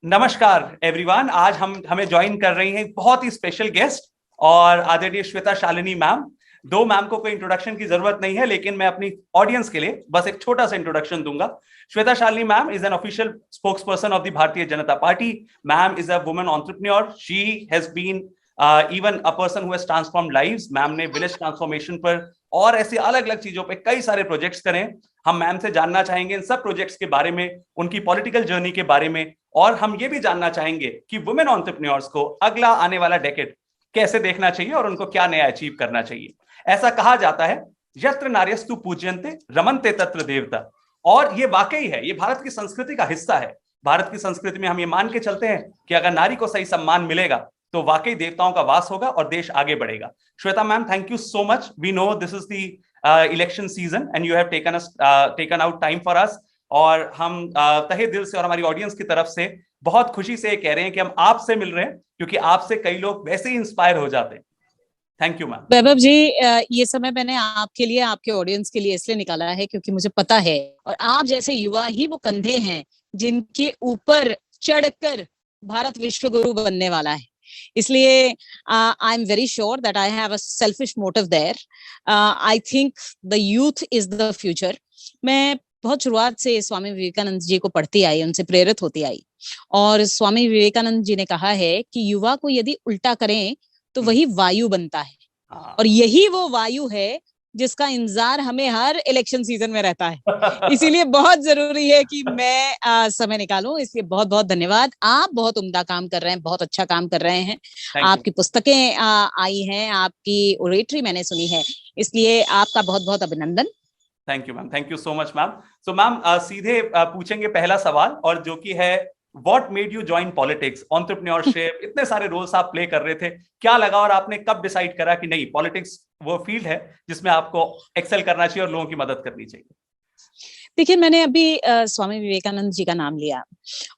नमस्कार एवरीवन। आज हम हमें ज्वाइन कर रही हैं बहुत ही स्पेशल गेस्ट और आदरणीय श्वेता शालिनी मैम। दो मैम को कोई इंट्रोडक्शन की जरूरत नहीं है, लेकिन मैं अपनी ऑडियंस के लिए बस एक छोटा सा इंट्रोडक्शन दूंगा। Shweta Shalini ma'am is an official spokesperson of the Bharatiya Janata Party. Ma'am is a woman entrepreneur. She has been even a person who has transformed lives. Ma'am ने विलेज ट्रांसफॉर्मेशन पर और ऐसी अलग अलग चीजों पे कई सारे प्रोजेक्ट्स करें। हम मैम से जानना चाहेंगे इन सब प्रोजेक्ट्स के बारे में, उनकी पॉलिटिकल जर्नी के बारे में, और हम ये भी जानना चाहेंगे कि वुमेन एंटरप्रेन्योर्स को अगला आने वाला डेकेड कैसे देखना चाहिए और उनको क्या नया अचीव करना चाहिए। ऐसा कहा जाता है यत्र नार्यस्तु पूज्यन्ते रमन्ते तत्र देवता, और ये वाकई है, ये भारत की संस्कृति का हिस्सा है। भारत की संस्कृति में हम ये मान के चलते हैं कि अगर नारी को सही सम्मान मिलेगा तो वाकई देवताओं का वास होगा और देश आगे बढ़ेगा। Shweta ma'am, thank you so much. We know this is the election season and you have taken out time for us, और हम तहे दिल से और हमारी ऑडियंस की तरफ से बहुत खुशी से कह रहे हैं कि हम आपसे मिल रहे हैं, क्योंकि आपसे कई लोग वैसे ही इंस्पायर हो जाते हैं। Thank you ma'am. Vaibhav ji, ये समय मैंने आपके लिए, आपके ऑडियंस के लिए इसलिए निकाला है क्योंकि मुझे पता है और आप जैसे युवा ही वो कंधे हैं जिनके ऊपर चढ़कर भारत विश्व गुरु बनने वाला है। इसलिए I am very sure that I have a selfish motive there. I think the youth is the future. मैं बहुत शुरुआत से स्वामी विवेकानंद जी को पढ़ती आई, उनसे प्रेरित होती आई, और स्वामी विवेकानंद जी ने कहा है कि युवा को यदि उल्टा करें तो वही वायु बनता है, और यही वो वायु है जिसका इंतजार हमें हर इलेक्शन सीजन में रहता है। इसीलिए बहुत जरूरी है कि मैं समय निकालूं। इसलिए बहुत बहुत धन्यवाद। आप बहुत उम्दा काम कर रहे हैं, बहुत अच्छा काम कर रहे हैं। आपकी पुस्तकें आई हैं, आपकी ओरेटरी मैंने सुनी है, इसलिए आपका बहुत बहुत अभिनंदन। Thank you ma'am, thank you so much ma'am. So ma'am, सीधे पूछेंगे पहला सवाल, और जो कि है what made you join politics, entrepreneurship, इतने सारे रोल्स आप प्ले कर रहे थे, क्या लगा और आपने कब डिसाइड करा कि नहीं, पॉलिटिक्स वो फील्ड है जिसमें आपको एक्सेल करना चाहिए और लोगों की मदद करनी चाहिए? देखिए, मैंने अभी स्वामी विवेकानंद जी का नाम लिया,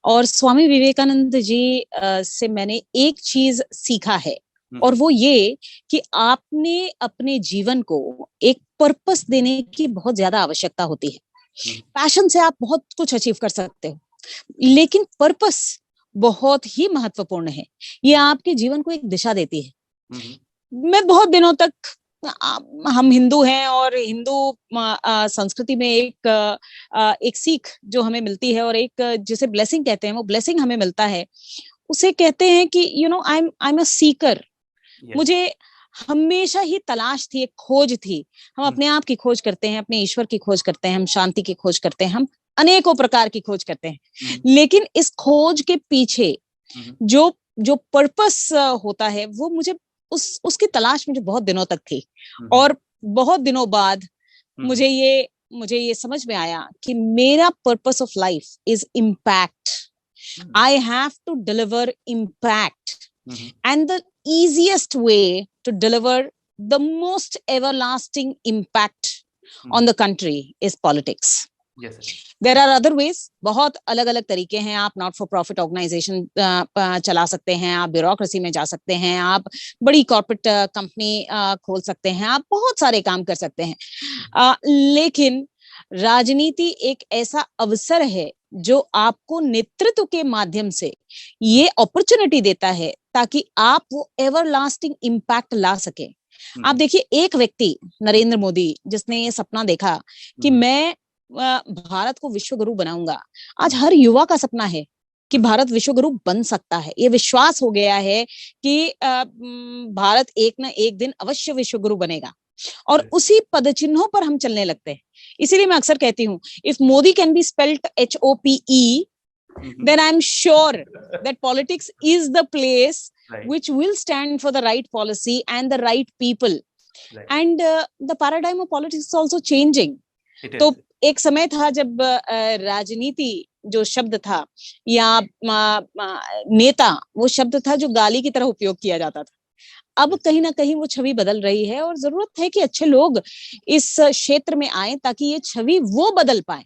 और स्वामी विवेकानंद जी से मैंने एक चीज सीखा है, और वो ये कि आपने अपने जीवन को एक पर्पस देने की बहुत ज्यादा आवश्यकता होती है। पैशन से आप बहुत कुछ अचीव कर सकते हो, लेकिन पर्पस बहुत ही महत्वपूर्ण है। ये आपके जीवन को एक दिशा देती है। मैं बहुत दिनों तक, हम हिंदू हैं और हिंदू संस्कृति में एक सीख जो हमें मिलती है, और एक जिसे ब्लेसिंग कहते हैं, वो ब्लेसिंग हमें मिलता है। उसे कहते हैं कि आई एम अ सीकर। मुझे हमेशा ही तलाश थी, एक खोज थी। हम अपने आप की खोज करते हैं, अपने ईश्वर की खोज करते हैं, हम शांति की खोज करते हैं, हम अनेकों प्रकार की खोज करते हैं। लेकिन इस खोज के पीछे जो जो पर्पस होता है, वो मुझे उसकी तलाश मुझे बहुत दिनों तक थी, और बहुत दिनों बाद मुझे ये समझ में आया कि मेरा purpose of life is impact. I have to deliver impact, and the easiest way to deliver the most everlasting impact on the country is politics. Yes, sir. There are other ways. बहुत अलग अलग तरीके हैं। आप not for profit organisation चला सकते हैं, आप ब्यूरोक्रेसी में जा सकते हैं, आप बड़ी कॉर्पोरेट कंपनी खोल सकते हैं, आप बहुत सारे काम कर सकते हैं। लेकिन राजनीति एक ऐसा अवसर है जो आपको नेतृत्व के माध्यम से ये अपॉर्चुनिटी देता है ताकि आप वो एवरलास्टिंग इम्पैक्ट ला सके। आप देखिए, एक व्यक्ति नरेंद्र मोदी, जिसने ये सपना देखा कि मैं भारत को विश्व गुरु बनाऊंगा, आज हर युवा का सपना है कि भारत विश्व गुरु बन सकता है। ये विश्वास हो गया है कि भारत एक ना एक दिन अवश्य विश्व गुरु बनेगा, और उसी पदचिन्हों पर हम चलने लगते हैं। इसीलिए मैं अक्सर कहती हूँ, if Modi can be spelled HOPE, then I'm sure that politics is the place which will stand for the right policy and the right people. And the paradigm of politics is also changing. तो एक समय था जब राजनीति जो शब्द था, या नेता वो शब्द था जो गाली की तरह उपयोग किया जाता था। अब कहीं ना कहीं वो छवि बदल रही है, और जरूरत है कि अच्छे लोग इस क्षेत्र में आए ताकि ये छवि वो बदल पाए।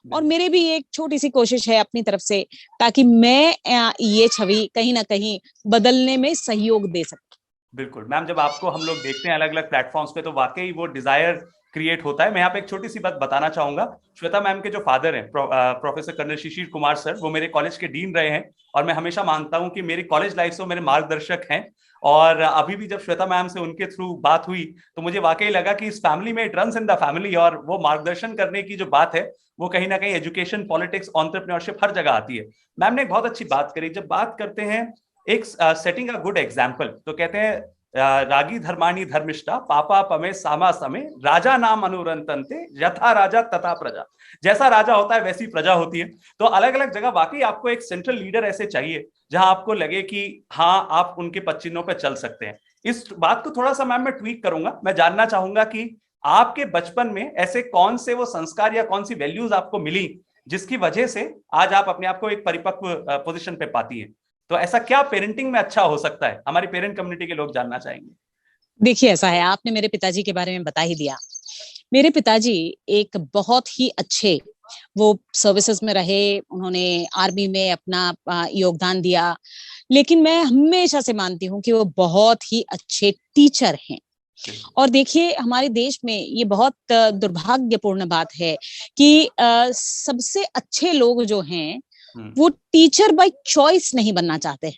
और मेरे भी एक छोटी सी कोशिश है अपनी तरफ से, ताकि मैं ये छवि कहीं ना कहीं बदलने में सहयोग दे सकूं। बिल्कुल मैम, जब आपको हम लोग देखते हैं अलग अलग प्लेटफॉर्म्स पे तो वाकई वो डिजायर क्रिएट होता है। मैं यहाँ पे एक छोटी सी बात बताना चाहूंगा। श्वेता मैम के जो फादर हैं professor colonel Shishir Kumar sir, वो मेरे कॉलेज के डीन रहे हैं और मैं हमेशा मानता हूँ कि मेरी कॉलेज लाइफ से वो मेरे मार्गदर्शक हैं। और अभी भी जब श्वेता मैम से उनके थ्रू बात हुई तो मुझे वाकई लगा कि इस फैमिली में it runs in the family, और वो मार्गदर्शन करने की जो बात है वो कहीं ना कहीं एजुकेशन, पॉलिटिक्स, एंटरप्रेन्योरशिप हर जगह आती है। मैम ने एक बहुत अच्छी बात करी, जब बात करते हैं एक सेटिंग अ गुड एग्जाम्पल, तो कहते हैं रागी धर्माणी धर्मिष्ठा पापा पमे सामा समे राजा नाम अनुरंतन्ते यथा राजा तथा प्रजा। जैसा राजा होता है वैसी प्रजा होती है। तो अलग अलग जगह वाकई आपको एक सेंट्रल लीडर ऐसे चाहिए जहां आपको लगे कि हाँ आप उनके पच्चीनों पर चल सकते हैं। इस बात को थोड़ा सा मैम मैं ट्वीट करूंगा। मैं जानना चाहूंगा कि आपके बचपन में ऐसे कौन से वो संस्कार या कौन सी वैल्यूज आपको मिली जिसकी वजह से आज आप अपने आप को एक परिपक्व पोजीशन पे पाती हैं। तो ऐसा क्या पेरेंटिंग में अच्छा हो सकता है, हमारी पेरेंट कम्युनिटी के लोग जानना चाहेंगे। देखिए, ऐसा है, आपने मेरे पिताजी के बारे में बता ही दिया। मेरे पिताजी एक बहुत ही अच्छे, वो सर्विसेज में रहे, उन्होंने आर्मी में अपना योगदान दिया, लेकिन मैं हमेशा से मानती हूँ कि वो बहुत ही अच्छे टीचर हैं। और देखिए, हमारे देश में ये बहुत दुर्भाग्यपूर्ण बात है कि सबसे अच्छे लोग जो हैं वो टीचर बाय चॉइस नहीं बनना चाहते।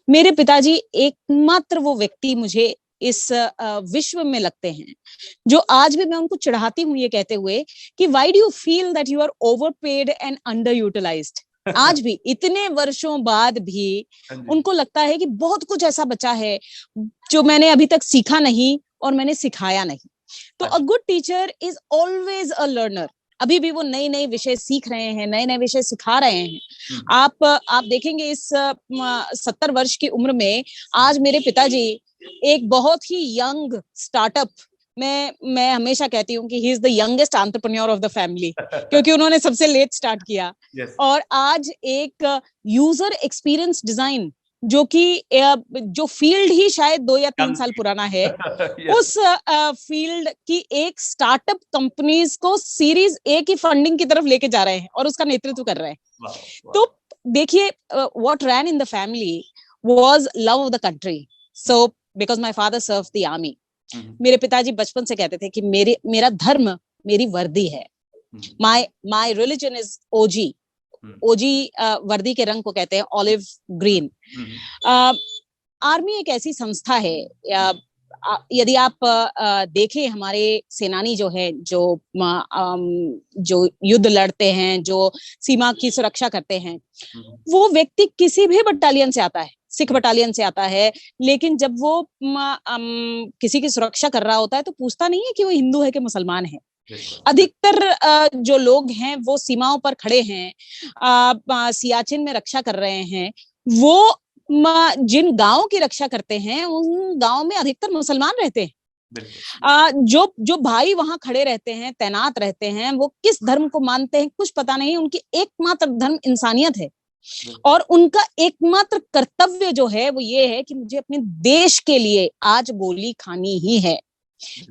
मेरे पिताजी एकमात्र वो व्यक्ति मुझे इस विश्व में लगते हैं जो आज भी मैं उनको चिढ़ाती हूँ ये कहते हुए कि why do you feel that you are overpaid and underutilised. आज भी इतने वर्षों बाद भी उनको लगता है कि बहुत कुछ ऐसा बचा है जो मैंने अभी तक सीखा नहीं और मैंने सिखाया नहीं। तो a good teacher is always a learner. अभी भी वो नए नए विषय सीख रहे हैं, नए नए विषय सिखा रहे हैं। आप देखेंगे इस 70 वर्ष की उम्र में आज मेरे पिताजी एक बहुत ही यंग स्टार्टअप, मैं हमेशा कहती हूँ कि he is the youngest entrepreneur of the family क्योंकि उन्होंने सबसे लेट स्टार्ट किया। और आज एक यूजर एक्सपीरियंस डिजाइन जो कि जो फील्ड ही शायद 2 या 3 साल पुराना है उस फील्ड की एक स्टार्टअप कंपनीज को सीरीज ए की फंडिंग की तरफ लेके जा रहे हैं और उसका नेतृत्व कर रहे हैं। तो देखिए, what ran in the family was love of the country. So because my father serve the army, मेरे पिताजी बचपन से कहते थे कि मेरा धर्म मेरी वर्दी है। माय रिलीजन इज ओजी। ओजी वर्दी के रंग को कहते हैं ऑलिव ग्रीन। आर्मी एक ऐसी संस्था है, यदि आप देखें हमारे सेनानी जो है जो युद्ध लड़ते हैं, जो सीमा की सुरक्षा करते हैं, वो व्यक्ति किसी भी बटालियन से आता है, सिख बटालियन से आता है, लेकिन जब वो किसी की सुरक्षा कर रहा होता है तो पूछता नहीं है कि वो हिंदू है कि मुसलमान है। अधिकतर जो लोग हैं वो सीमाओं पर खड़े हैं, सियाचिन में रक्षा कर रहे हैं, वो जिन गांवों की रक्षा करते हैं उन गांवों में अधिकतर मुसलमान रहते हैं। जो भाई वहां खड़े रहते हैं, तैनात रहते हैं, वो किस धर्म को मानते हैं कुछ पता नहीं, उनकी एकमात्र धर्म इंसानियत है और उनका एकमात्र कर्तव्य जो है वो ये है कि मुझे अपने देश के लिए आज गोली खानी ही है।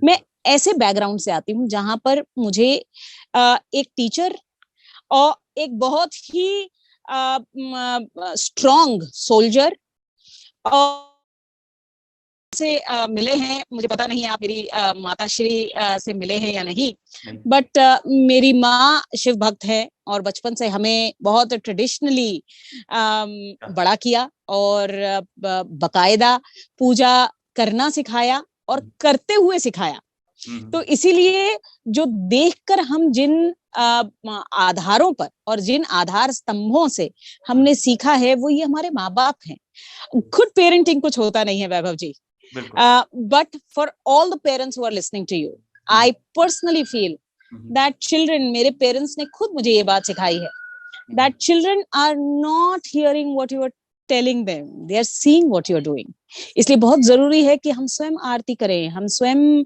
मैं ऐसे बैकग्राउंड से आती हूँ जहां पर मुझे एक टीचर और एक बहुत ही स्ट्रॉन्ग सोल्जर और से मिले हैं। मुझे पता नहीं आप मेरी माताश्री से मिले हैं या नहीं, बट मेरी माँ शिव भक्त है और बचपन से हमें बहुत ट्रेडिशनली बड़ा किया और बकायदा पूजा करना सिखाया और करते हुए सिखाया। तो इसीलिए जो देखकर हम जिन आधारों पर और जिन आधार स्तंभों से हमने सीखा है वो ये हमारे माँ बाप हैं। खुद पेरेंटिंग कुछ होता नहीं है Vaibhav ji, but for all the parents who are listening to you, I personally feel that children, मेरे पेरेंट्स ने खुद मुझे ये बात सिखाई है, that children are not hearing what you are telling them, they are seeing what you are doing. इसलिए बहुत जरूरी है कि हम स्वयं आरती करें, हम स्वयं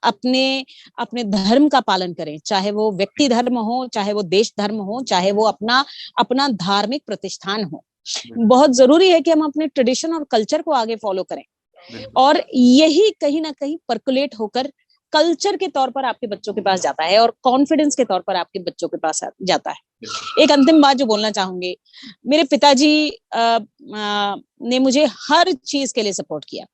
अपने धर्म का पालन करें, चाहे वो व्यक्ति धर्म हो, चाहे वो देश धर्म हो, चाहे वो अपना धार्मिक प्रतिष्ठान हो। बहुत जरूरी है कि हम अपने ट्रेडिशन और कल्चर को आगे फॉलो करें और यही कहीं ना कहीं परकुलेट होकर कल्चर के तौर पर आपके बच्चों के पास जाता है और कॉन्फिडेंस के तौर पर आपके बच्चों के पास जाता है। एक अंतिम बात जो बोलना चाहूंगी, मेरे पिताजी ने मुझे हर चीज के लिए सपोर्ट किया।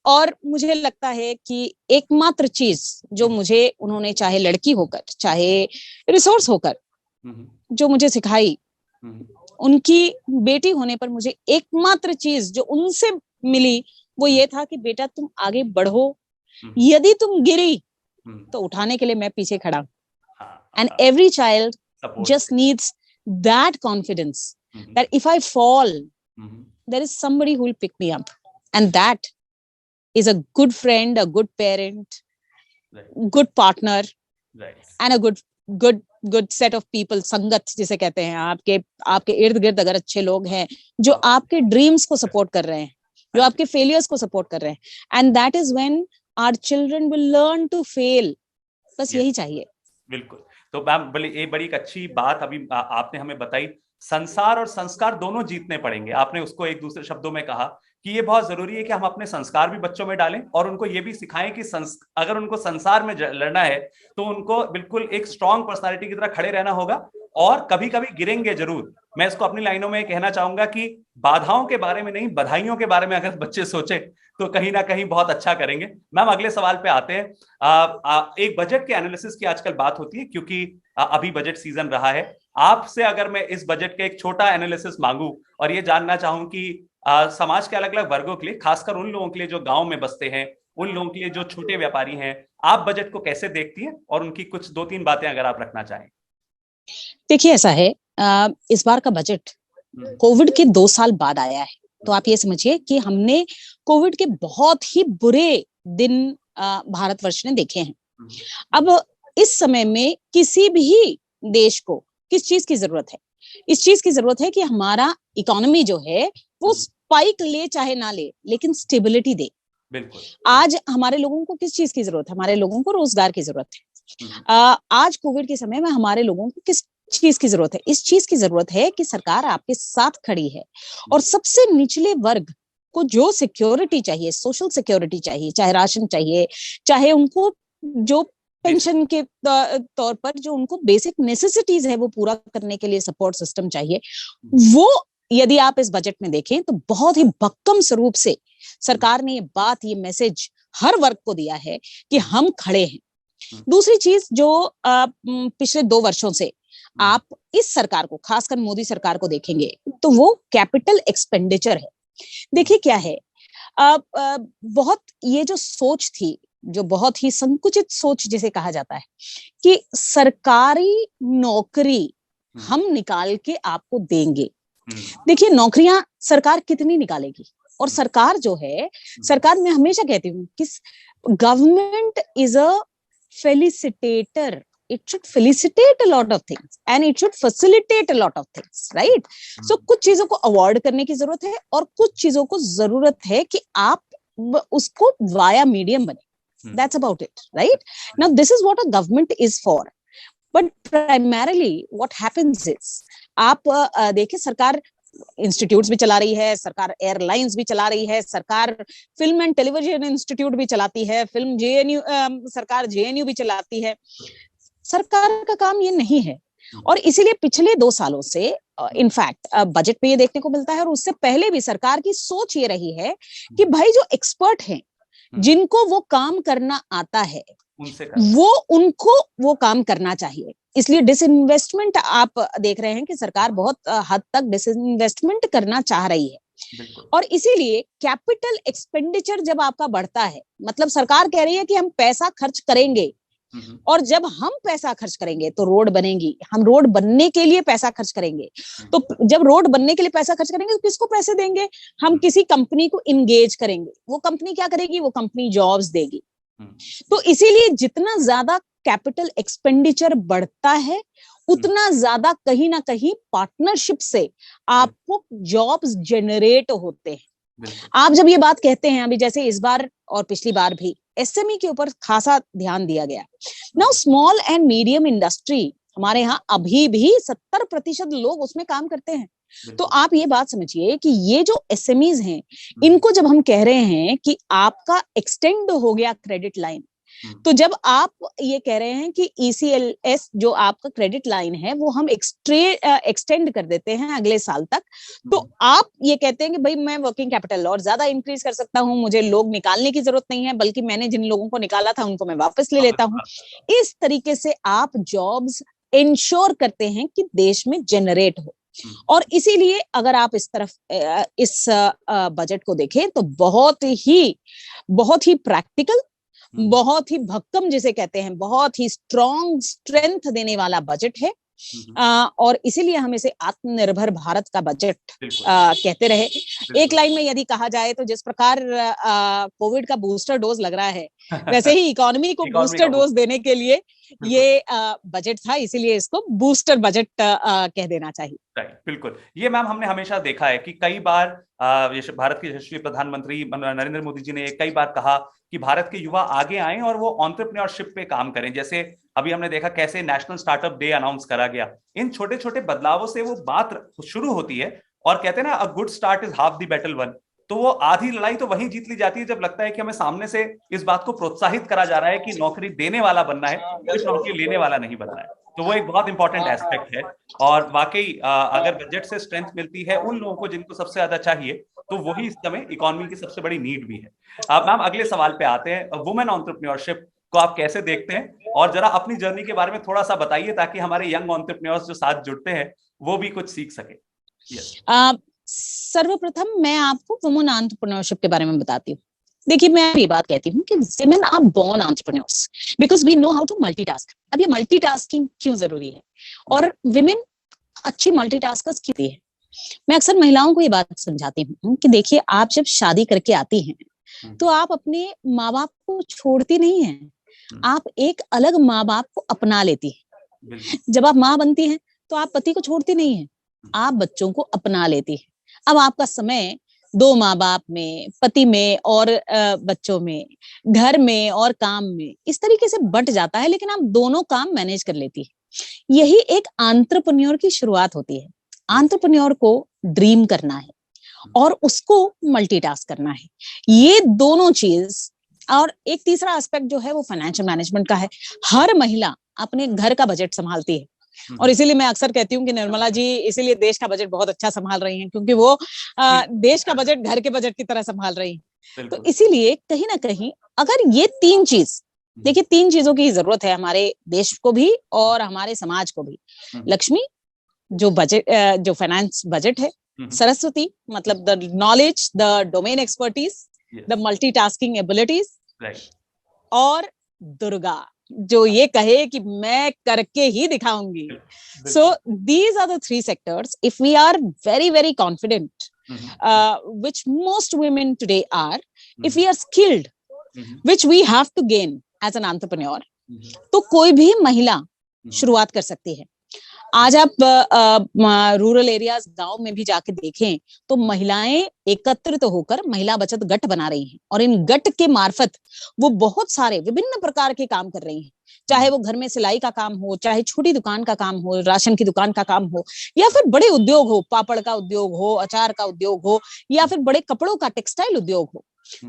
और मुझे लगता है कि एकमात्र चीज जो मुझे उन्होंने, चाहे लड़की होकर चाहे रिसोर्स होकर, जो मुझे सिखाई, उनकी बेटी होने पर मुझे एकमात्र चीज जो उनसे मिली वो ये था कि बेटा तुम आगे बढ़ो, यदि तुम गिरी तो उठाने के लिए मैं पीछे खड़ा हूं। And every child just needs that confidence that if I fall there is somebody who will pick me up, and that is a good friend, a good parent, good partner, and a good set of people, संगत जिसे कहते हैं। आपके इर्द गिर्द अगर अच्छे लोग हैं जो आपके ड्रीम्स को सपोर्ट कर रहे हैं, जो आपके फेलियर्स को सपोर्ट कर रहे हैं, and that is when our children will learn to fail। बस यही चाहिए। बिल्कुल। तो मैम बड़ी एक अच्छी बात अभी आपने हमें बताई, संसार और संस्कार दोनों जीतने पड़ेंगे। आपने उसको एक दूसरे शब्दों में कहा कि ये बहुत जरूरी है कि हम अपने संस्कार भी बच्चों में डालें और उनको ये भी सिखाएं कि अगर उनको संसार में लड़ना है तो उनको बिल्कुल एक स्ट्रांग पर्सनालिटी की तरह खड़े रहना होगा, और कभी कभी गिरेंगे जरूर। मैं इसको अपनी लाइनों में कहना चाहूंगा कि बाधाओं के बारे में नहीं, बधाइयों के बारे में अगर बच्चे सोचे तो कहीं ना कहीं बहुत अच्छा करेंगे। मैम अगले सवाल पे आते हैं। एक बजट के एनालिसिस की आजकल बात होती है क्योंकि अभी बजट सीजन रहा है। आपसे अगर मैं इस बजट का एक छोटा एनालिसिस मांगू और ये जानना चाहूं कि समाज के अलग अलग वर्गों के लिए, खासकर उन लोगों के लिए जो गांव में बसते हैं, उन लोगों के लिए जो छोटे व्यापारी हैं, आप बजट को कैसे देखती हैं और उनकी कुछ 2-3 बातें अगर आप रखना चाहें। देखिए ऐसा है, इस बार का बजट कोविड के 2 साल बाद आया है, तो आप ये समझिए कि हमने कोविड के बहुत ही बुरे दिन भारतवर्ष ने देखे हैं। अब इस समय में किसी भी देश को किस चीज की जरूरत है? इस चीज की जरूरत है कि हमारा इकोनॉमी जो है वो स्पाइक ले चाहे ना ले, लेकिन स्टेबिलिटी दे। बिल्कुल। आज हमारे लोगों को किस चीज की जरूरत है? हमारे लोगों को रोजगार की जरूरत है। आज कोविड के समय में हमारे लोगों को किस चीज की जरूरत है? इस चीज की जरूरत है कि सरकार आपके साथ खड़ी है और सबसे निचले वर्ग को जो सिक्योरिटी चाहिए, सोशल सिक्योरिटी चाहिए, चाहे राशन चाहिए, चाहे उनको जो पेंशन के तौर पर जो उनको बेसिक नेसेसिटीज है वो पूरा करने के लिए सपोर्ट सिस्टम चाहिए, वो यदि आप इस बजट में देखें तो बहुत ही भक्कम स्वरूप से सरकार ने ये बात, ये मैसेज हर वर्ग को दिया है कि हम खड़े हैं। दूसरी चीज जो पिछले 2 वर्षों से आप इस सरकार को, खासकर मोदी सरकार को देखेंगे तो वो कैपिटल एक्सपेंडिचर है। देखिए क्या है, बहुत ये जो सोच थी, जो बहुत ही संकुचित सोच जिसे कहा जाता है कि सरकारी नौकरी हम निकाल के आपको देंगे। देखिए नौकरियां सरकार कितनी निकालेगी? और सरकार जो है, सरकार मैं हमेशा कहती हूँ कि government is a felicitator, it should felicitate a lot of things and it should facilitate a lot of things, right? So कुछ चीजों को अवॉर्ड करने की जरूरत है और कुछ चीजों को जरूरत है कि आप उसको वाया मीडियम बने। That's about it, right? Now this is what a government is for. But primarily what happens is, आप देखिए सरकार इंस्टीट्यूट्स भी चला रही है, सरकार एयरलाइंस भी चला रही है, सरकार फिल्म एंड टेलीविजन इंस्टीट्यूट भी चलाती है, फिल्म जेएनयू, सरकार जेएनयू भी चलाती है। सरकार का काम ये नहीं है और इसीलिए पिछले 2 सालों से इनफैक्ट बजट पे ये देखने को मिलता है और उससे पहले भी सरकार की सोच ये रही है कि भाई जो एक्सपर्ट हैं, जिनको वो काम करना आता है, उनको वो काम करना चाहिए। इसलिए डिसइन्वेस्टमेंट आप देख रहे हैं कि सरकार बहुत हद तक डिसइन्वेस्टमेंट करना चाह रही है और इसीलिए कैपिटल एक्सपेंडिचर जब आपका बढ़ता है, मतलब सरकार कह रही है कि हम पैसा खर्च करेंगे और जब हम पैसा खर्च करेंगे तो रोड बनेगी, हम रोड बनने के लिए पैसा खर्च करेंगे। तो जब रोड बनने के लिए पैसा खर्च करेंगे तो किसको पैसे देंगे? हम किसी कंपनी को इंगेज करेंगे। वो कंपनी क्या करेगी? वो कंपनी जॉब्स देगी। तो इसीलिए जितना ज्यादा कैपिटल एक्सपेंडिचर बढ़ता है उतना ज्यादा कहीं ना कहीं पार्टनरशिप से आपको जॉब्स जनरेट होते हैं। आप जब ये बात कहते हैं, अभी जैसे इस बार और पिछली बार भी एसएमई के ऊपर खासा ध्यान दिया गया। Now small and medium industry हमारे यहाँ अभी भी 70% लोग उसमें काम करते हैं। तो आप ये बात समझिए कि ये जो एसएमईज हैं, इनको जब हम कह रहे हैं कि आपका एक्सटेंड हो गया क्रेडिट लाइन, तो जब आप ये कह रहे हैं कि ECLS जो आपका क्रेडिट लाइन है वो हम एक्सटेंड कर देते हैं अगले साल तक, तो आप ये कहते हैं कि भाई मैं वर्किंग कैपिटल और ज्यादा इंक्रीज कर सकता हूं, मुझे लोग निकालने की जरूरत नहीं है, बल्कि मैंने जिन लोगों को निकाला था उनको मैं वापस ले लेता हूं। इस तरीके से आप जॉब्स इंश्योर करते हैं कि देश में जनरेट हो। और इसीलिए अगर आप इस तरफ इस बजट को देखें तो बहुत ही प्रैक्टिकल, बहुत ही भक्कम जिसे कहते हैं, बहुत ही स्ट्रॉन्ग स्ट्रेंथ देने वाला बजट है। और इसीलिए हम इसे आत्मनिर्भर भारत का बजट कहते रहे। एक लाइन में यदि कहा जाए तो जिस प्रकार कोविड का बूस्टर डोज लग रहा है वैसे ही इकोनॉमी को बूस्टर डोज देने के लिए ये बजट था, इसीलिए इसको बूस्टर बजट कह देना चाहिए। राइट, बिल्कुल। ये मैम हमने हमेशा देखा है कि कई बार भारत के यशस्वी प्रधानमंत्री नरेंद्र मोदी जी ने कई बार कहा कि भारत के युवा आगे आएं और वो एंटरप्रेन्योरशिप पे काम करें। जैसे अभी हमने देखा कैसे नेशनल स्टार्टअप डे अनाउंस करा गया। इन छोटे छोटे बदलावों से वो बात शुरू होती है और कहते हैं ना, a good start is half the battle one. तो वो आधी लड़ाई तो वहीं जीत ली जाती है जब लगता है कि हमें सामने से इस बात को प्रोत्साहित करा जा रहा है कि नौकरी देने वाला बनना है, कुछ नौकरी लेने वाला नहीं बनना है। तो वो एक बहुत इंपॉर्टेंट एस्पेक्ट है। और वाकई अगर बजट से स्ट्रेंथ मिलती है उन लोगों को जिनको सबसे ज्यादा चाहिए, तो वही इस समय इकोनॉमी की सबसे बड़ी नीड भी है। मैम अगले सवाल पे आते हैं। वुमेन एंटरप्रेन्योरशिप को आप कैसे देखते हैं, और जरा अपनी जर्नी के बारे में थोड़ा सा बताइए ताकि हमारे यंग एंटरप्रेन्योर्स जो साथ जुड़ते हैं वो भी कुछ सीख सके। सर्वप्रथम मैं आपको वुमेन एंटरप्रेन्योरशिप के बारे में बताती हूँ। देखिए, मैं ये बात कहती हूँ कि women are born entrepreneurs because we know how to multitask। अब ये मल्टीटास्किंग क्यों जरूरी है और women अच्छी मल्टीटास्कर्स क्यों है? मैं अक्सर महिलाओं को ये बात समझाती हूँ कि देखिए, आप जब शादी करके आती हैं तो आप अपने माँ बाप को छोड़ती नहीं हैं, आप एक अलग माँ बाप को अपना लेती हैं। जब आप माँ बनती हैं तो आप पति को छोड़ती नहीं हैं, आप बच्चों को अपना लेती हैं। अब आपका समय दो माँ बाप में, पति में और बच्चों में, घर में और काम में इस तरीके से बंट जाता है, लेकिन आप दोनों काम मैनेज कर लेती है। यही एक एंटरप्रेन्योर की शुरुआत होती है। एंटरप्रेन्योर को ड्रीम करना है और उसको मल्टीटास्क करना है, ये दोनों चीज। और एक तीसरा एस्पेक्ट जो है वो फाइनेंशियल मैनेजमेंट का है। हर महिला अपने घर का बजट संभालती है और इसीलिए मैं अक्सर कहती हूँ कि निर्मला जी इसीलिए देश का बजट बहुत अच्छा संभाल रही हैं, क्योंकि वो देश का बजट घर के बजट की तरह संभाल रही हैं। तो इसीलिए कहीं ना कहीं अगर ये तीन चीज, देखिए, तीन चीजों की जरूरत है हमारे देश को भी और हमारे समाज को भी। लक्ष्मी जो बजट, जो फाइनेंस बजट है, सरस्वती मतलब the knowledge, the domain expertise, the multitasking abilities, और दुर्गा जो ये कहे कि मैं करके ही दिखाऊंगी। So these are the three sectors. If we are very, very confident, which most women today are, if we are skilled, which we have to gain as an entrepreneur, तो कोई भी महिला शुरुआत कर सकती है। आज आप रूरल एरियाज, गांव में भी जाके देखें तो महिलाएं एकत्रित होकर महिला बचत गट बना रही हैं और इन गट के मार्फत वो बहुत सारे विभिन्न प्रकार के काम कर रही हैं, चाहे वो घर में सिलाई का काम हो, चाहे छोटी दुकान का काम हो, राशन की दुकान का काम हो, या फिर बड़े उद्योग हो, पापड़ का उद्योग हो, अचार का उद्योग हो, या फिर बड़े कपड़ों का टेक्सटाइल उद्योग हो।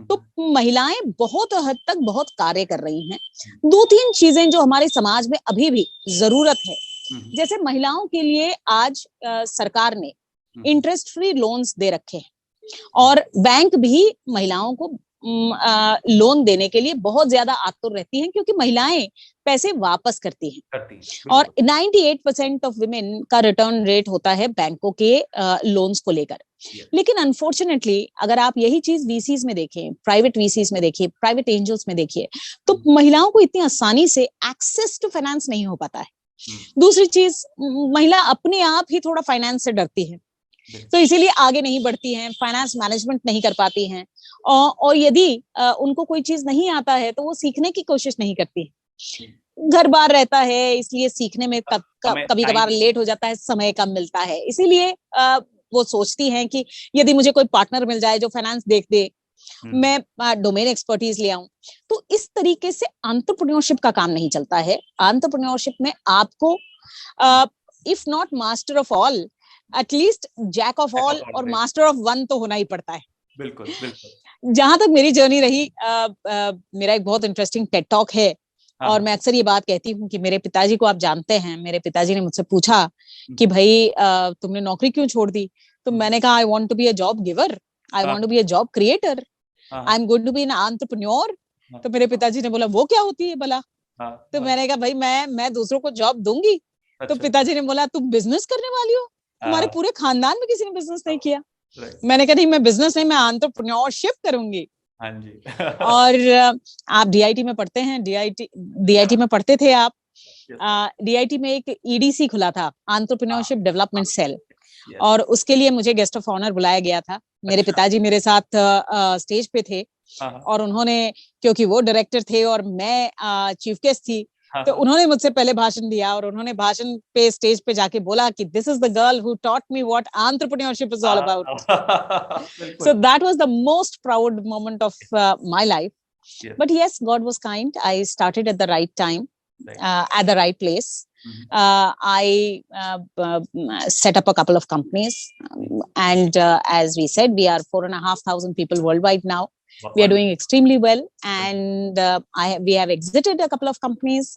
तो महिलाएं बहुत हद तक बहुत कार्य कर रही हैं। दो तीन चीजें जो हमारे समाज में अभी भी जरूरत है, जैसे महिलाओं के लिए आज सरकार ने इंटरेस्ट फ्री लोन्स दे रखे हैं और बैंक भी महिलाओं को लोन देने के लिए बहुत ज्यादा आतुर रहती हैं, क्योंकि महिलाएं पैसे वापस करती हैं। और 98% ऑफ विमेन का रिटर्न रेट होता है बैंकों के लोन्स को लेकर। लेकिन अनफॉर्चुनेटली अगर आप यही चीज वीसीज में देखें, प्राइवेट वीसीज में देखिए, प्राइवेट एंजल्स में देखिए, तो महिलाओं को इतनी आसानी से एक्सेस टू फाइनेंस नहीं हो पाता है। दूसरी चीज, महिला अपने आप ही थोड़ा फाइनेंस से डरती है, तो इसीलिए आगे नहीं बढ़ती हैं, फाइनेंस मैनेजमेंट नहीं कर पाती हैं, और यदि उनको कोई चीज नहीं आता है तो वो सीखने की कोशिश नहीं करती। घर बार रहता है, इसलिए सीखने में कभी कभार लेट हो जाता है, समय कम मिलता है। इसीलिए वो सोचती हैं कि यदि मुझे कोई पार्टनर मिल जाए जो फाइनेंस देख दे, मैं डोमेन एक्सपर्टीज ले आऊं। तो इस तरीके से एंटरप्रेन्योरशिप का काम नहीं चलता है। एंटरप्रेन्योरशिप में आपको if not master of all, at least jack of all और मास्टर ऑफ वन तो होना ही पड़ता है। बिल्कुल बिल्कुल। जहां तक मेरी जर्नी रही, मेरा एक बहुत इंटरेस्टिंग टेड टॉक है। और मैं अक्सर ये बात कहती हूँ कि मेरे पिताजी को आप जानते हैं, मेरे पिताजी ने मुझसे पूछा कि भाई तुमने नौकरी क्यों छोड़ दी? तो मैंने कहा, I want to be a job giver, I want to be a job creator, I am going to be an entrepreneur. तो मेरे पिताजी ने बोला, वो क्या होती है भला? तो मैंने कहा, भाई मैं दूसरों को जॉब दूंगी। तो पिताजी ने बोला, तुम बिजनेस करने वाली हो? तुम्हारे पूरे खानदान में किसी ने बिजनेस नहीं किया। मैंने कहा, नहीं, मैं बिजनेस नहीं, मैं एंटरप्रेन्योरशिप करूंगी। हाँ जी। और आप डीआईटी में पढ़ते हैं, डीआईटी में पढ़ते थे आप। डीआईटी में एक ईडीसी खुला था, एंटरप्रेन्योरशिप डेवलपमेंट सेल, और उसके लिए मुझे गेस्ट ऑफ ऑनर बुलाया गया था। मेरे पिताजी मेरे साथ स्टेज पे थे, और उन्होंने, क्योंकि वो डायरेक्टर थे और मैं चीफ गेस्ट थी, तो उन्होंने मुझसे पहले भाषण दिया, और उन्होंने भाषण पे स्टेज पे जाके बोला कि this is the girl who taught me what entrepreneurship is all about. So that was the most proud moment of my life. But yes, God was kind, I started at the right time, at the right place. I set up a couple of companies, and as we said, we are 4,500 people worldwide now. We are doing extremely well, and we have exited a couple of companies.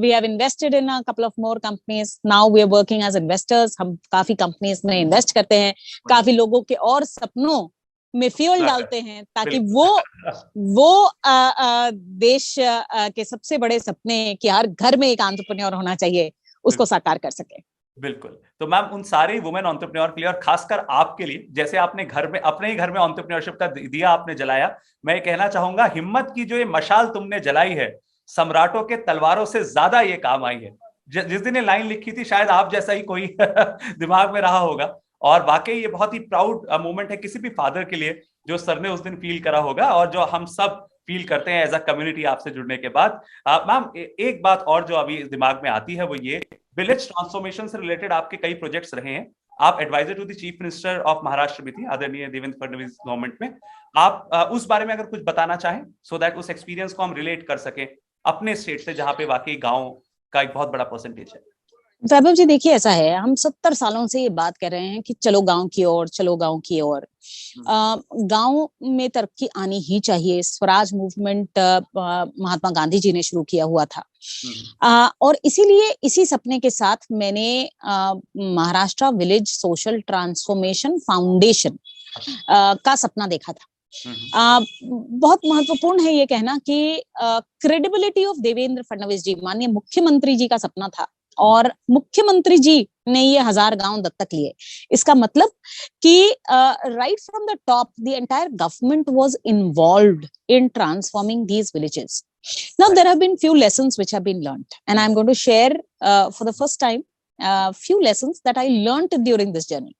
We have invested in a couple of more companies. Now we are working as investors. हम काफी companies में invest करते हैं, काफी लोगों के और सपनों में फ्यूल डालते हैं, ताकि वो देश के सबसे बड़े सपने कि हर घर में एक एंटरप्रेन्योर होना चाहिए, उसको साकार कर सके। बिल्कुल। तो मैम, उन सारे वुमेन एंटरप्रेन्योर के लिए और खासकर आपके लिए, जैसे आपने घर में, अपने ही घर में एंटरप्रेन्योरशिप का दिया आपने जलाया, मैं कहना चाहूंगा, हिम्मत की जो ये मशाल तुमने जलाई है, सम्राटों के तलवारों से ज्यादा ये काम आई है। जिस दिन ये लाइन लिखी थी, शायद आप जैसा ही कोई दिमाग में रहा होगा, और वाकई ये बहुत ही प्राउड मोमेंट है किसी भी फादर के लिए, जो सर ने उस दिन फील करा होगा, और जो हम सब फील करते हैं एज अ कम्युनिटी आपसे जुड़ने के बाद। मैम, एक बात और जो अभी दिमाग में आती है, वो ये, विलेज ट्रांसफॉर्मेशन से रिलेटेड आपके कई प्रोजेक्ट्स रहे हैं। आप adviser to the chief minister of Maharashtra भी थी, आदरणीय देवेंद्र फडणवीस गवर्नमेंट में। आप उस बारे में अगर कुछ बताना चाहें, सो दैट उस एक्सपीरियंस को हम रिलेट कर सके अपने स्टेट से, जहां पे वाकई गाँव का एक बहुत बड़ा परसेंटेज है। वैभव जी, देखिए, ऐसा है, हम 70 सालों से ये बात कर रहे हैं कि चलो गांव की ओर, चलो गांव की ओर। गांव में तरक्की आनी ही चाहिए। स्वराज मूवमेंट महात्मा गांधी जी ने शुरू किया हुआ था, और इसीलिए इसी सपने के साथ मैंने Maharashtra village social transformation foundation का सपना देखा था। बहुत महत्वपूर्ण है ये कहना कि क्रेडिबिलिटी ऑफ देवेंद्र फडणवीस जी, माननीय मुख्यमंत्री जी का सपना था, और मुख्यमंत्री जी ने ये 1000 गांव दत्तक लिए। इसका मतलब कि right from the top the entire government was involved in transforming these villages. Now there have been few lessons which have been learnt, and I'm going to share for the first time few lessons that I learnt during this journey.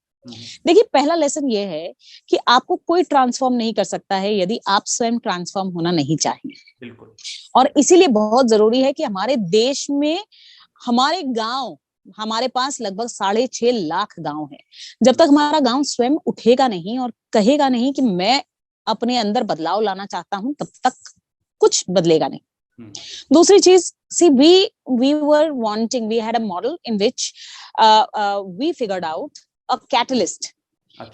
देखिए, पहला lesson ये है कि आपको कोई transform नहीं कर सकता है यदि आप स्वयं ट्रांसफॉर्म होना नहीं चाहें। बिल्कुल। और इसीलिए बहुत जरूरी है कि हमारे देश में हमारे गांव, हमारे पास लगभग 6.5 लाख गांव है। जब तक हमारा गांव स्वयं उठेगा नहीं और कहेगा नहीं कि मैं अपने अंदर बदलाव लाना चाहता हूं, तब तक कुछ बदलेगा नहीं। दूसरी चीज, see, we were wanting, we had a model in which we figured out a catalyst.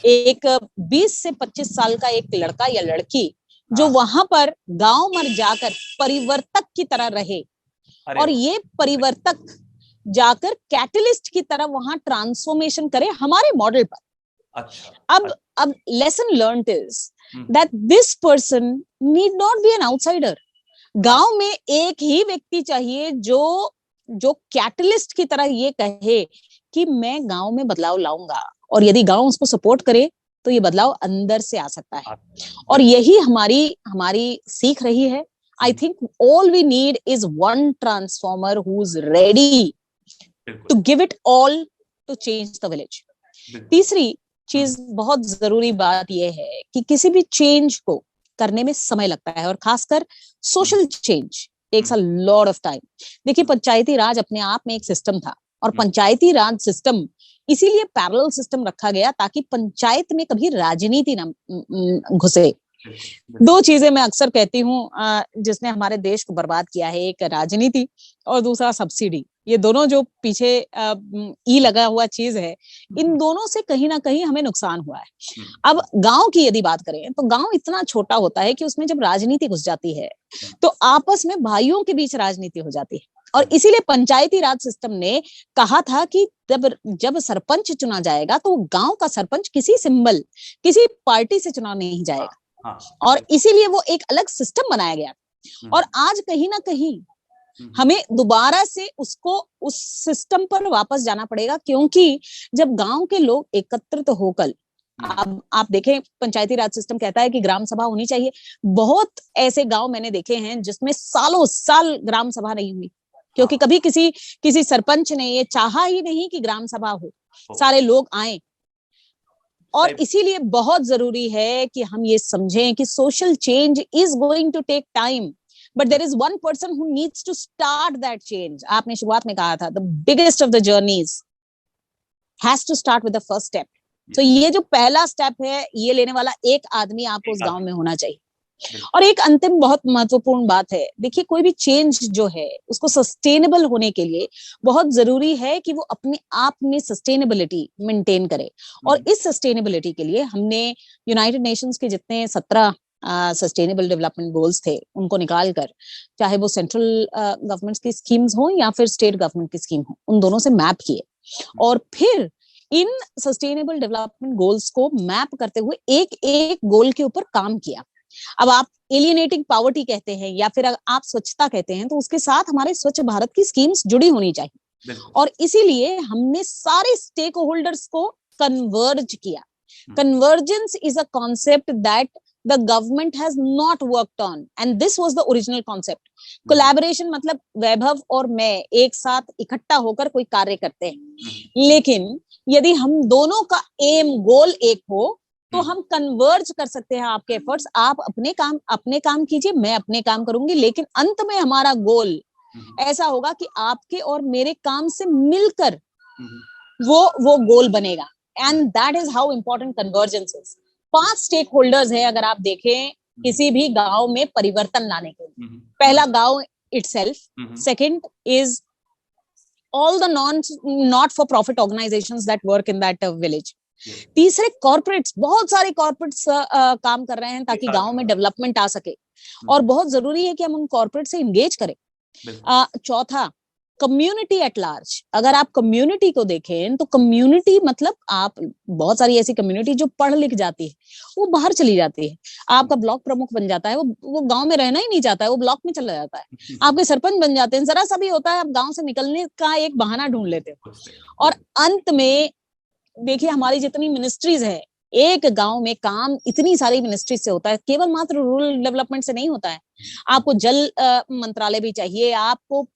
एक 20 से 25 साल का एक लड़का या लड़की जो वहां पर गांव में जाकर परिवर्तक की तरह रहे, और ये परिवर्तक जाकर कैटलिस्ट की तरह वहां ट्रांसफॉर्मेशन करे हमारे मॉडल पर। अच्छा। अब lesson learned is that this person need not be an outsider. गांव में एक ही व्यक्ति चाहिए जो कैटलिस्ट की तरह ये कहे कि मैं गांव में बदलाव लाऊंगा, और यदि गांव उसको सपोर्ट करे तो ये बदलाव अंदर से आ सकता है। और यही हमारी सीख रही है। I think all we need is one transformer who's ready to give it all to change the village. तीसरी चीज, बहुत जरूरी बात यह है कि किसी भी चेंज को करने में समय लगता है, और खासकर social change takes a lot of time. देखिए, पंचायती राज अपने आप में एक सिस्टम था, और पंचायती राज सिस्टम इसीलिए पैरेलल सिस्टम रखा गया ताकि पंचायत में कभी राजनीति ना घुसे। दो चीजें मैं अक्सर कहती हूँ जिसने हमारे देश को बर्बाद किया है, एक राजनीति और दूसरा सब्सिडी। ये दोनों जो पीछे ई लगा हुआ चीज है, इन दोनों से कहीं ना कहीं हमें नुकसान हुआ है। अब गांव की यदि बात करें तो गांव इतना छोटा होता है कि उसमें जब राजनीति घुस जाती है तो आपस में भाइयों के बीच राजनीति हो जाती है। और इसीलिए पंचायती राज सिस्टम ने कहा था कि जब सरपंच चुना जाएगा तो गांव का सरपंच किसी सिंबल, किसी पार्टी से चुना नहीं जाएगा। और इसीलिए वो एक अलग सिस्टम बनाया गया। और आज कहीं ना कहीं हमें दोबारा से उसको उस सिस्टम पर वापस जाना पड़ेगा, क्योंकि जब गांव के लोग एकत्रित होकर, अब आप देखें पंचायती राज सिस्टम कहता है कि ग्राम सभा होनी चाहिए। बहुत ऐसे गांव मैंने देखे हैं जिसमें सालों साल ग्राम सभा नहीं हुई, क्योंकि कभी किसी सरपंच ने ये चाहा ही नहीं कि ग्राम सभा हो, सारे लोग आए। और इसीलिए बहुत जरूरी है कि हम ये समझें कि social change is going to take time, but there is one person who needs to start that change. आपने शुरुआत में कहा था the biggest of the journeys has to start with the first step. तो ये जो पहला स्टेप है, ये लेने वाला एक आदमी आपको उस गांव में होना चाहिए। और एक अंतिम बहुत महत्वपूर्ण बात है, देखिए कोई भी चेंज जो है उसको सस्टेनेबल होने के लिए बहुत जरूरी है कि वो अपने आप में सस्टेनेबिलिटी मेंटेन करे। और इस सस्टेनेबिलिटी के लिए हमने यूनाइटेड नेशंस के जितने 17 सस्टेनेबल डेवलपमेंट गोल्स थे उनको निकाल कर, चाहे वो सेंट्रल गवर्नमेंट की स्कीम्स हो या फिर स्टेट गवर्नमेंट की स्कीम हो, उन दोनों से मैप किए और फिर इन सस्टेनेबल डेवलपमेंट गोल्स को मैप करते हुए एक एक गोल के ऊपर काम किया। अब आप एलियनेटिंग पॉवर्टी कहते हैं या फिर आप स्वच्छता कहते हैं, तो उसके साथ हमारे स्वच्छ भारत की स्कीम्स जुड़ी होनी चाहिए। और इसीलिए हमने सारे स्टेक होल्डर्स को कन्वर्ज किया। Convergence is a concept that the government has not worked on, and this was the original concept. Collaboration मतलब वैभव और मैं एक साथ इकट्ठा होकर कोई कार्य करते हैं, लेकिन यदि हम दोनों का एम गोल एक हो तो हम कन्वर्ज कर सकते हैं आपके एफर्ट्स। आप अपने काम कीजिए, मैं अपने काम करूंगी, लेकिन अंत में हमारा गोल ऐसा होगा कि आपके और मेरे काम से मिलकर वो गोल बनेगा। And that is how important convergence is. 5 stakeholders है अगर आप देखें किसी भी गांव में परिवर्तन लाने के लिए। पहला गांव itself, second is all the not for profit organisations that work in that village. तीसरे कॉर्पोरेट्स, बहुत सारे कॉर्पोरेट्स काम कर रहे हैं ताकि गांव में डेवलपमेंट आ सके, और बहुत जरूरी है कि हम उन कॉर्पोरेट से एंगेज करें। चौथा कम्युनिटी एट लार्ज। अगर आप कम्युनिटी को देखें तो कम्युनिटी मतलब आप बहुत सारी ऐसी कम्युनिटी जो पढ़ लिख जाती है वो बाहर चली जाती है। आपका ब्लॉक प्रमुख बन जाता है, वो गांव में रहना ही नहीं चाहता है, वो ब्लॉक में चला जाता है। आपके सरपंच बन जाते हैं, जरा सा भी होता है आप गांव से निकलने का एक बहाना ढूंढ लेते हो। और अंत में देखिए हमारी जितनी मिनिस्ट्रीज है, एक गांव में काम इतनी सारी मिनिस्ट्री से होता है, केवल मात्र रूरल डेवलपमेंट से नहीं होता है। आपको जल मंत्रालय भी चाहिए, आपको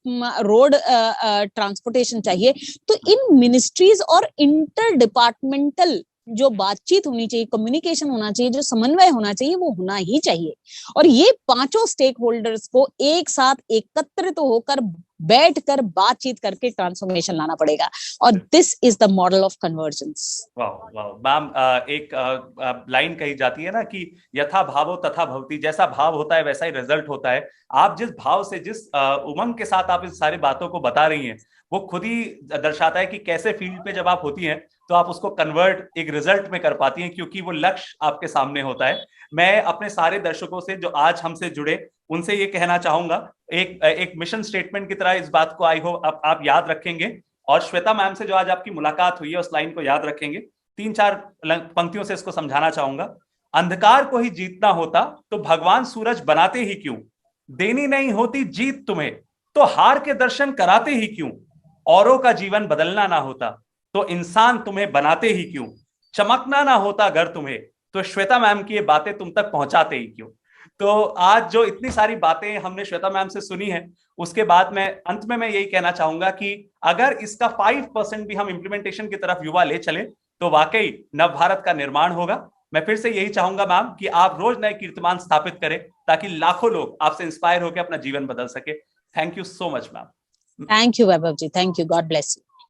रोड ट्रांसपोर्टेशन चाहिए। तो इन मिनिस्ट्रीज और इंटर डिपार्टमेंटल जो बातचीत होनी चाहिए, कम्युनिकेशन होना चाहिए, जो समन्वय होना चाहिए, वो होना ही चाहिए। और ये पांचों स्टेक होल्डर्स को एक साथ एकत्रित होकर बैठकर बातचीत करके ट्रांसफॉर्मेशन लाना पड़ेगा। और this is the model of convergence. वाह वाह मैम, एक लाइन कही जाती है ना कि यथा भावो तथा भवति। जैसा भाव होता है वैसा ही रिजल्ट होता है। आप जिस भाव से, जिस उमंग के साथ आप इस सारी बातों को बता रही हैं, वो खुद ही दर्शाता है कि कैसे फील्ड पे जब आप होती हैं तो आप उसको कन्वर्ट एक रिजल्ट में कर पाती हैं, क्योंकि वो लक्ष्य आपके सामने होता है। मैं अपने सारे दर्शकों से जो आज हमसे जुड़े उनसे ये कहना चाहूंगा, एक मिशन स्टेटमेंट की तरह इस बात को आई हो आप याद रखेंगे, और श्वेता मैम से जो आज आपकी मुलाकात हुई है उस लाइन को याद रखेंगे। 3-4 पंक्तियों से इसको समझाना चाहूंगा। अंधकार को ही जीतना होता तो भगवान सूरज बनाते ही क्यों, देनी नहीं होती जीत तुम्हें तो हार के दर्शन कराते ही क्यों, औरों का जीवन बदलना ना होता तो इंसान तुम्हें बनाते ही क्यों, चमकना ना होता अगर तुम्हें तो श्वेता मैम की ये बातें तुम तक पहुंचाते ही क्यों। तो आज जो इतनी सारी बातें हमने श्वेता मैम से सुनी है, उसके बाद में अंत में मैं यही कहना चाहूंगा कि अगर इसका 5% भी हम इंप्लीमेंटेशन की तरफ युवा ले चले तो वाकई नव भारत का निर्माण होगा। मैं फिर से यही चाहूंगा मैम कि आप रोज नए कीर्तिमान स्थापित करें ताकि लाखों लोग आपसे इंस्पायर होकर अपना जीवन बदल सके। Thank you so much ma'am. Thank you Vaibhav ji, thank you, God bless you.